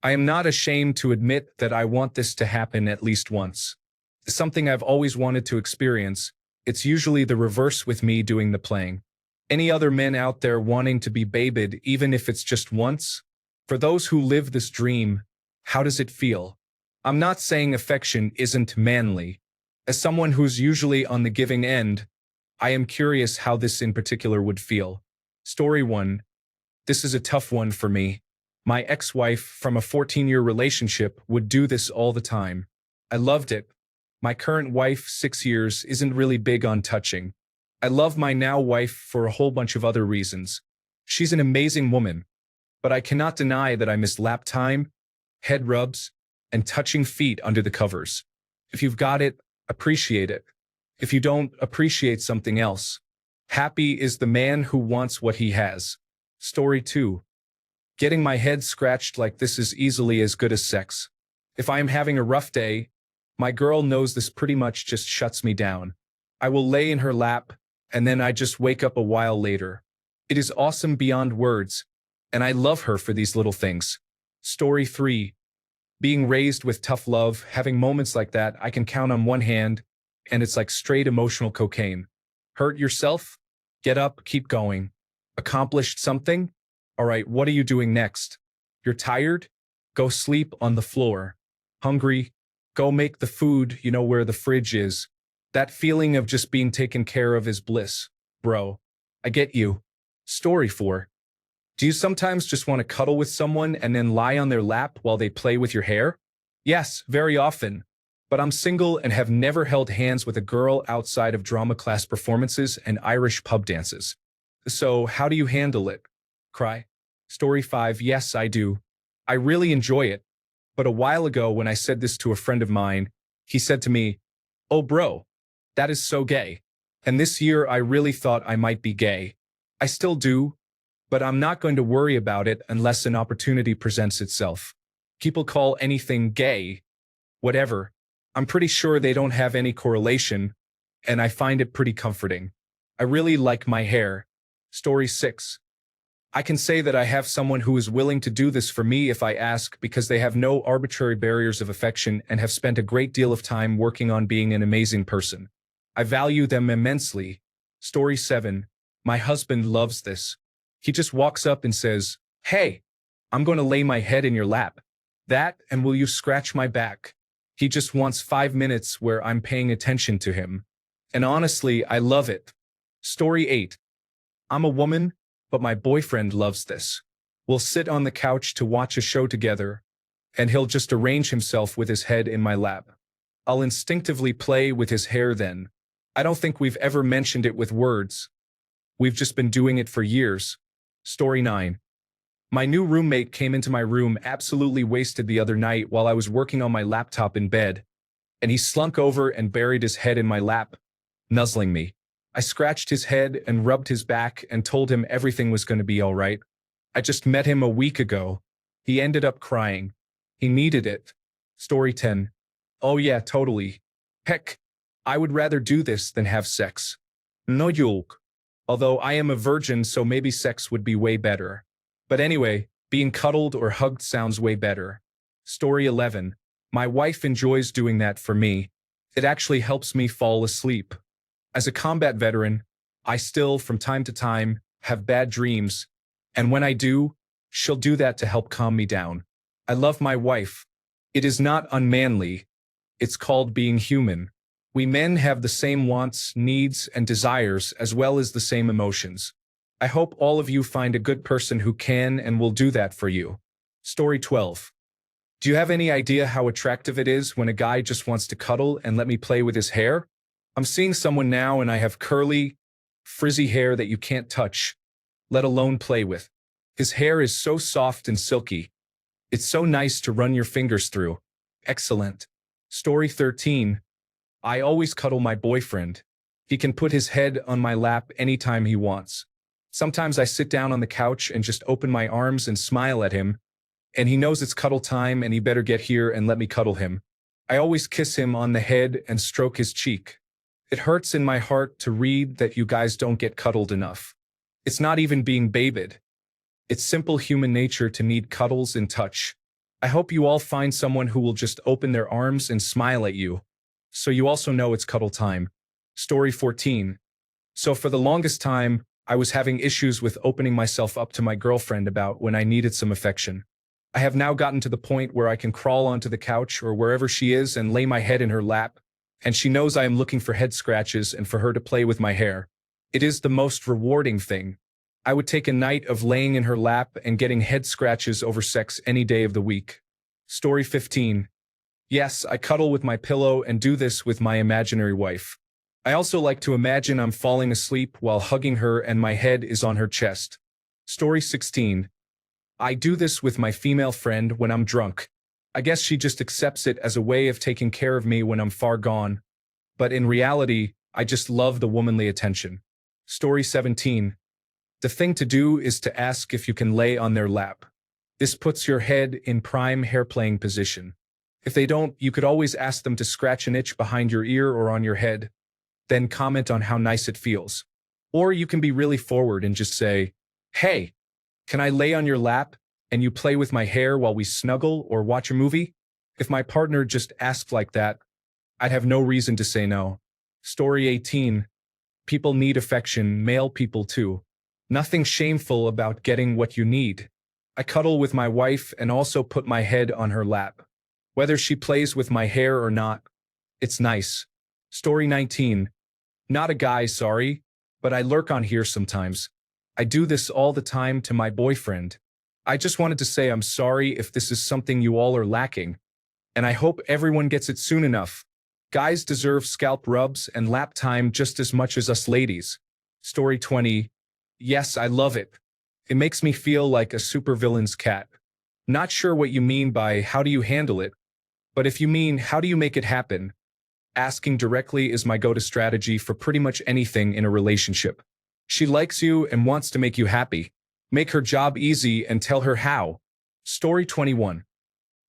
I am not ashamed to admit that I want this to happen at least once. It's something I've always wanted to experience. It's usually the reverse with me doing the playing. Any other men out there wanting to be babied, even if it's just once? For those who live this dream, how does it feel? I'm not saying affection isn't manly. As someone who's usually on the giving end, I am curious how this in particular would feel. Story 1. This is a tough one for me. My ex-wife from a 14-year relationship would do this all the time. I loved it. My current wife, 6 years, isn't really big on touching. I love my now wife for a whole bunch of other reasons. She's an amazing woman, but I cannot deny that I miss lap time, head rubs, and touching feet under the covers. If you've got it, appreciate it. If you don't, appreciate something else. Happy is the man who wants what he has. Story 2. Getting my head scratched like this is easily as good as sex. If I am having a rough day, my girl knows this pretty much just shuts me down. I will lay in her lap, and then I just wake up a while later. It is awesome beyond words, and I love her for these little things. Story 3. Being raised with tough love, having moments like that I can count on one hand, and it's like straight emotional cocaine. Hurt yourself? Get up, keep going. Accomplished something? All right, what are you doing next? You're tired? Go sleep on the floor. Hungry? Go make the food, you know where the fridge is. That feeling of just being taken care of is bliss. Bro, I get you. Story 4. Do you sometimes just want to cuddle with someone and then lie on their lap while they play with your hair? Yes, very often. But I'm single and have never held hands with a girl outside of drama class performances and Irish pub dances. So how do you handle it? Cry. Story 5. Yes, I do. I really enjoy it. But a while ago when I said this to a friend of mine, he said to me, "Oh bro, that is so gay." And this year I really thought I might be gay. I still do, but I'm not going to worry about it unless an opportunity presents itself. People call anything gay, whatever. I'm pretty sure they don't have any correlation, and I find it pretty comforting. I really like my hair. Story 6. I can say that I have someone who is willing to do this for me if I ask because they have no arbitrary barriers of affection and have spent a great deal of time working on being an amazing person. I value them immensely. Story 7. My husband loves this. He just walks up and says, "Hey, I'm going to lay my head in your lap. That, and will you scratch my back?" He just wants 5 minutes where I'm paying attention to him. And honestly, I love it. Story 8. I'm a woman, but my boyfriend loves this. We'll sit on the couch to watch a show together, and he'll just arrange himself with his head in my lap. I'll instinctively play with his hair then. I don't think we've ever mentioned it with words. We've just been doing it for years. Story 9. My new roommate came into my room absolutely wasted the other night while I was working on my laptop in bed, and he slunk over and buried his head in my lap, nuzzling me. I scratched his head and rubbed his back and told him everything was going to be all right. I just met him a week ago. He ended up crying. He needed it. Story 10. Oh yeah, totally. Heck, I would rather do this than have sex. No joke. Although I am a virgin, so maybe sex would be way better. But anyway, being cuddled or hugged sounds way better. Story 11. My wife enjoys doing that for me. It actually helps me fall asleep. As a combat veteran, I still, from time to time, have bad dreams, and when I do, she'll do that to help calm me down. I love my wife. It is not unmanly. It's called being human. We men have the same wants, needs, and desires, as well as the same emotions. I hope all of you find a good person who can and will do that for you. Story 12. Do you have any idea how attractive it is when a guy just wants to cuddle and let me play with his hair? I'm seeing someone now and I have curly, frizzy hair that you can't touch, let alone play with. His hair is so soft and silky. It's so nice to run your fingers through. Excellent. Story 13. I always cuddle my boyfriend. He can put his head on my lap anytime he wants. Sometimes I sit down on the couch and just open my arms and smile at him, and he knows it's cuddle time and he better get here and let me cuddle him. I always kiss him on the head and stroke his cheek. It hurts in my heart to read that you guys don't get cuddled enough. It's not even being babied. It's simple human nature to need cuddles and touch. I hope you all find someone who will just open their arms and smile at you, so you also know it's cuddle time. Story 14. So for the longest time, I was having issues with opening myself up to my girlfriend about when I needed some affection. I have now gotten to the point where I can crawl onto the couch or wherever she is and lay my head in her lap, and she knows I am looking for head scratches and for her to play with my hair. It is the most rewarding thing. I would take a night of laying in her lap and getting head scratches over sex any day of the week. Story 15. Yes, I cuddle with my pillow and do this with my imaginary wife. I also like to imagine I'm falling asleep while hugging her and my head is on her chest. Story 16. I do this with my female friend when I'm drunk. I guess she just accepts it as a way of taking care of me when I'm far gone. But in reality, I just love the womanly attention. Story 17. The thing to do is to ask if you can lay on their lap. This puts your head in prime hair-playing position. If they don't, you could always ask them to scratch an itch behind your ear or on your head. Then comment on how nice it feels. Or you can be really forward and just say, "Hey, can I lay on your lap and you play with my hair while we snuggle or watch a movie?" If my partner just asked like that, I'd have no reason to say no. Story 18. People need affection, male people too. Nothing shameful about getting what you need. I cuddle with my wife and also put my head on her lap. Whether she plays with my hair or not, it's nice. Story 19. Not a guy, sorry, but I lurk on here sometimes. I do this all the time to my boyfriend. I just wanted to say I'm sorry if this is something you all are lacking, and I hope everyone gets it soon enough. Guys deserve scalp rubs and lap time just as much as us ladies. Story 20. Yes, I love it. It makes me feel like a supervillain's cat. Not sure what you mean by how do you handle it, but if you mean how do you make it happen, asking directly is my go-to strategy for pretty much anything in a relationship. She likes you and wants to make you happy. Make her job easy and tell her how. Story 21.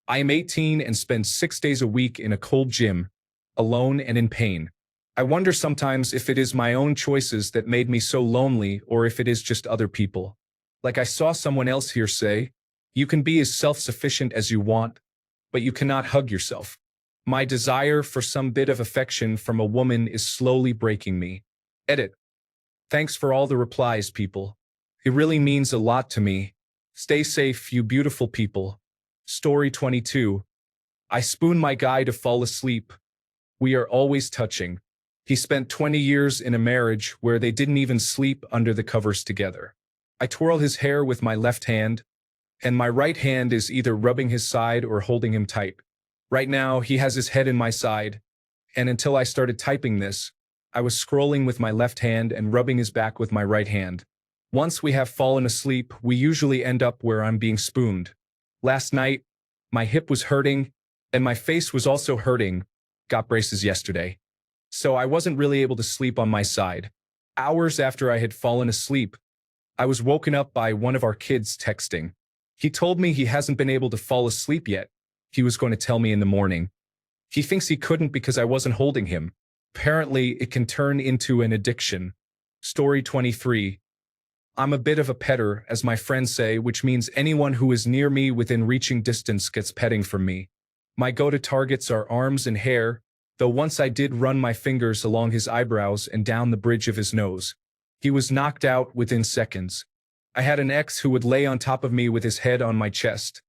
I am 18 and spend 6 days a week in a cold gym, alone and in pain. I wonder sometimes if it is my own choices that made me so lonely or if it is just other people. Like I saw someone else here say, you can be as self-sufficient as you want, but you cannot hug yourself. My desire for some bit of affection from a woman is slowly breaking me. Edit. Thanks for all the replies, people. It really means a lot to me. Stay safe, you beautiful people. Story 22. I spoon my guy to fall asleep. We are always touching. He spent 20 years in a marriage where they didn't even sleep under the covers together. I twirl his hair with my left hand, and my right hand is either rubbing his side or holding him tight. Right now, he has his head in my side, and until I started typing this, I was scrolling with my left hand and rubbing his back with my right hand. Once we have fallen asleep, we usually end up where I'm being spooned. Last night, my hip was hurting, and my face was also hurting. Got braces yesterday. So I wasn't really able to sleep on my side. Hours after I had fallen asleep, I was woken up by one of our kids texting. He told me he hasn't been able to fall asleep yet. He was going to tell me in the morning. He thinks he couldn't because I wasn't holding him. Apparently, it can turn into an addiction. Story 23. I'm a bit of a petter, as my friends say, which means anyone who is near me within reaching distance gets petting from me. My go-to targets are arms and hair, though once I did run my fingers along his eyebrows and down the bridge of his nose. He was knocked out within seconds. I had an ex who would lay on top of me with his head on my chest,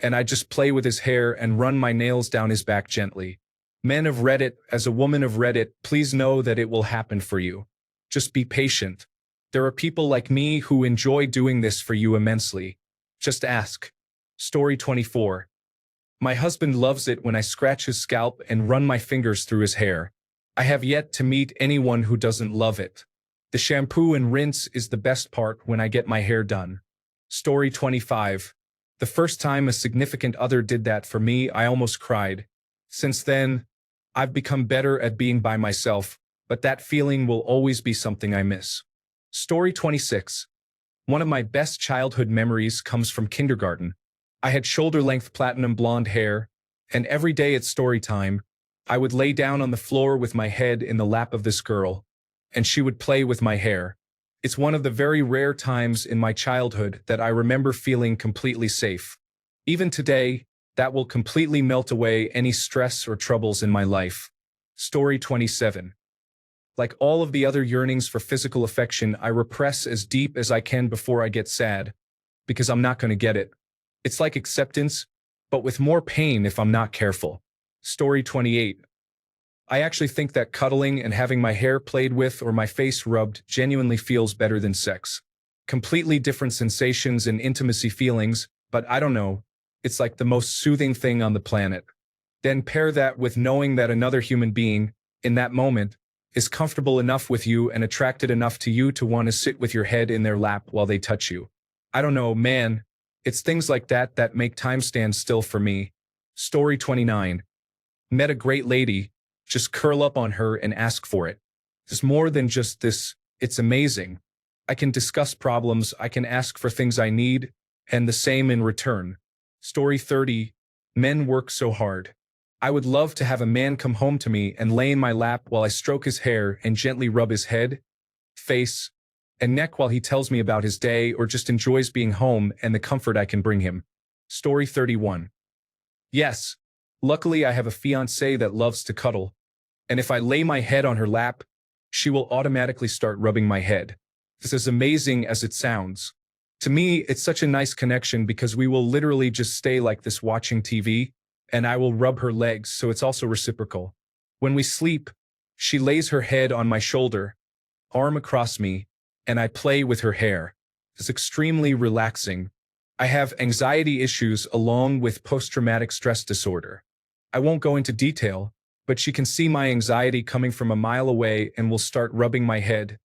and I'd just play with his hair and run my nails down his back gently. Men of Reddit, as a woman of Reddit, please know that it will happen for you. Just be patient. There are people like me who enjoy doing this for you immensely. Just ask. Story 24. My husband loves it when I scratch his scalp and run my fingers through his hair. I have yet to meet anyone who doesn't love it. The shampoo and rinse is the best part when I get my hair done. Story 25. The first time a significant other did that for me, I almost cried. Since then, I've become better at being by myself, but that feeling will always be something I miss. Story 26. One of my best childhood memories comes from kindergarten. I had shoulder-length platinum blonde hair, and every day at story time, I would lay down on the floor with my head in the lap of this girl, and she would play with my hair. It's one of the very rare times in my childhood that I remember feeling completely safe. Even today, That will completely melt away any stress or troubles in my life. Story 27. Like all of the other yearnings for physical affection, I repress as deep as I can before I get sad, because I'm not going to get it. It's like acceptance, but with more pain if I'm not careful. Story 28. I actually think that cuddling and having my hair played with or my face rubbed genuinely feels better than sex. Completely different sensations and intimacy feelings, but I don't know. It's like the most soothing thing on the planet. Then pair that with knowing that another human being, in that moment, is comfortable enough with you and attracted enough to you to want to sit with your head in their lap while they touch you. I don't know, man. It's things like that that make time stand still for me. Story 29. Met a great lady. Just curl up on her and ask for it. It's more than just this. It's amazing. I can discuss problems, I can ask for things I need, and the same in return. Story 30. Men work so hard. I would love to have a man come home to me and lay in my lap while I stroke his hair and gently rub his head, face, and neck while he tells me about his day or just enjoys being home and the comfort I can bring him. Story 31. Yes, luckily I have a fiancée that loves to cuddle, and if I lay my head on her lap, she will automatically start rubbing my head. This is amazing as it sounds. To me, it's such a nice connection because we will literally just stay like this watching TV, and I will rub her legs, so it's also reciprocal. When we sleep, she lays her head on my shoulder, arm across me, and I play with her hair. It's extremely relaxing. I have anxiety issues along with post-traumatic stress disorder. I won't go into detail, but she can see my anxiety coming from a mile away and will start rubbing my head,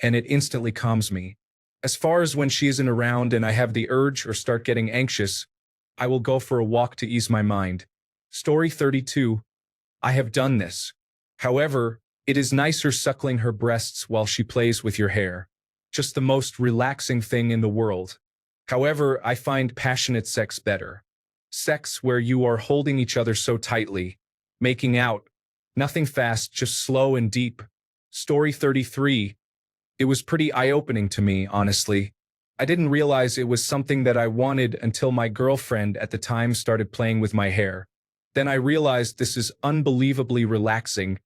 and it instantly calms me. As far as when she isn't around and I have the urge or start getting anxious, I will go for a walk to ease my mind. Story 32. I have done this. However, it is nicer suckling her breasts while she plays with your hair. Just the most relaxing thing in the world. However, I find passionate sex better. Sex where you are holding each other so tightly, making out. Nothing fast, just slow and deep. Story 33. It was pretty eye-opening to me, honestly. I didn't realize it was something that I wanted until my girlfriend at the time started playing with my hair. Then I realized this is unbelievably relaxing.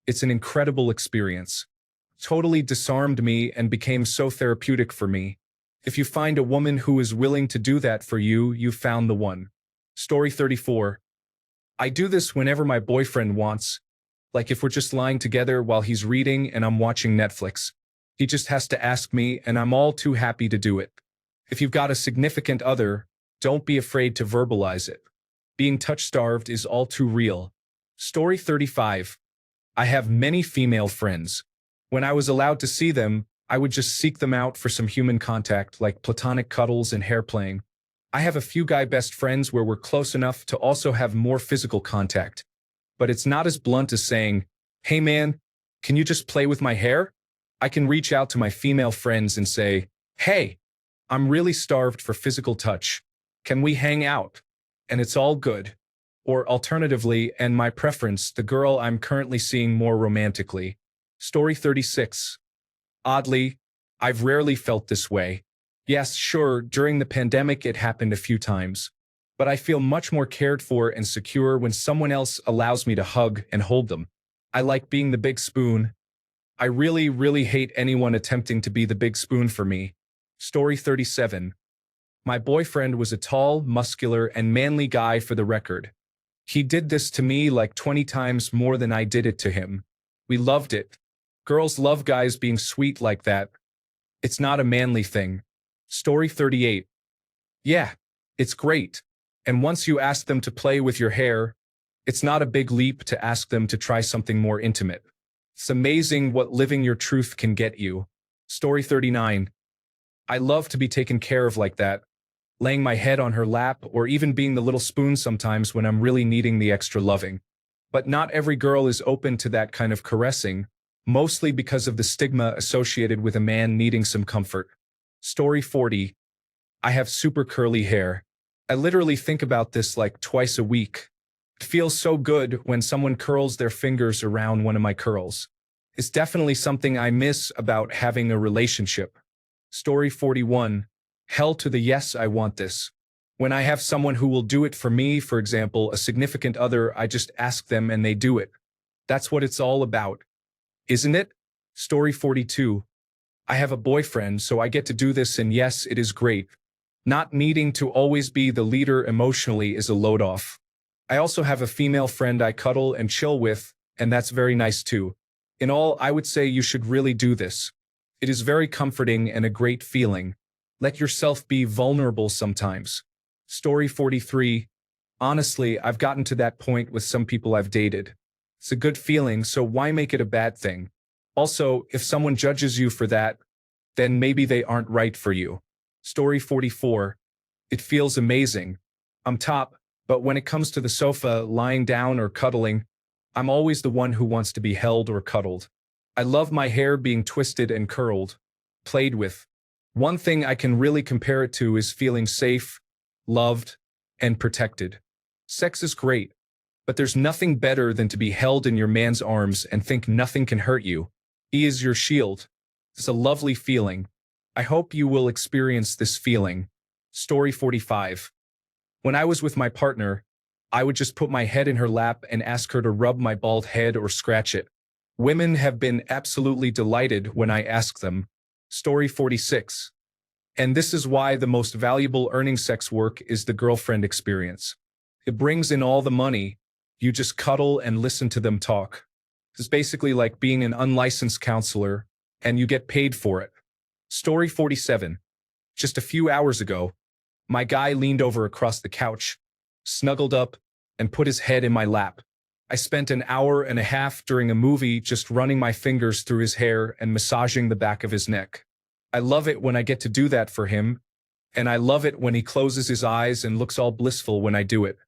It's an incredible experience. Totally disarmed me and became so therapeutic for me. If you find a woman who is willing to do that for you, you found the one. Story 34. I do this whenever my boyfriend wants, like if we're just lying together while he's reading and I'm watching Netflix. He just has to ask me, and I'm all too happy to do it. If you've got a significant other, don't be afraid to verbalize it. Being touch-starved is all too real. Story 35. I have many female friends. When I was allowed to see them, I would just seek them out for some human contact, like platonic cuddles and hair playing. I have a few guy best friends where we're close enough to also have more physical contact. But it's not as blunt as saying, "Hey man, can you just play with my hair?" I can reach out to my female friends and say, "Hey, I'm really starved for physical touch. Can we hang out?" And it's all good. Or alternatively, and my preference, the girl I'm currently seeing more romantically. Story 36. Oddly, I've rarely felt this way. Yes, sure, during the pandemic it happened a few times. But I feel much more cared for and secure when someone else allows me to hug and hold them. I like being the big spoon. I really, really hate anyone attempting to be the big spoon for me. Story 37. My boyfriend was a tall, muscular, and manly guy for the record. He did this to me like 20 times more than I did it to him. We loved it. Girls love guys being sweet like that. It's not a manly thing. Story 38. Yeah, it's great. And once you ask them to play with your hair, it's not a big leap to ask them to try something more intimate. It's amazing what living your truth can get you. Story 39. I love to be taken care of like that, laying my head on her lap or even being the little spoon sometimes when I'm really needing the extra loving. But not every girl is open to that kind of caressing, mostly because of the stigma associated with a man needing some comfort. Story 40. I have super curly hair. I literally think about this like twice a week. It feels so good when someone curls their fingers around one of my curls. It's definitely something I miss about having a relationship. Story 41. Hell to the yes, I want this. When I have someone who will do it for me, for example, a significant other, I just ask them and they do it. That's what it's all about, isn't it? Story 42. I have a boyfriend, so I get to do this, and yes, it is great. Not needing to always be the leader emotionally is a load off. I also have a female friend I cuddle and chill with, and that's very nice too. In all, I would say you should really do this. It is very comforting and a great feeling. Let yourself be vulnerable sometimes. Story 43. Honestly, I've gotten to that point with some people I've dated. It's a good feeling, so why make it a bad thing? Also, if someone judges you for that, then maybe they aren't right for you. Story 44. It feels amazing. I'm top, but when it comes to the sofa, lying down or cuddling, I'm always the one who wants to be held or cuddled. I love my hair being twisted and curled, played with. One thing I can really compare it to is feeling safe, loved, and protected. Sex is great, but there's nothing better than to be held in your man's arms and think nothing can hurt you. He is your shield. It's a lovely feeling. I hope you will experience this feeling. Story 45. When I was with my partner, I would just put my head in her lap and ask her to rub my bald head or scratch it. Women have been absolutely delighted when I ask them. Story 46. And this is why the most valuable earning sex work is the girlfriend experience. It brings in all the money. You just cuddle and listen to them talk. It's basically like being an unlicensed counselor, and you get paid for it. Story 47. Just a few hours ago, my guy leaned over across the couch, snuggled up, and put his head in my lap. I spent an hour and a half during a movie just running my fingers through his hair and massaging the back of his neck. I love it when I get to do that for him, and I love it when he closes his eyes and looks all blissful when I do it.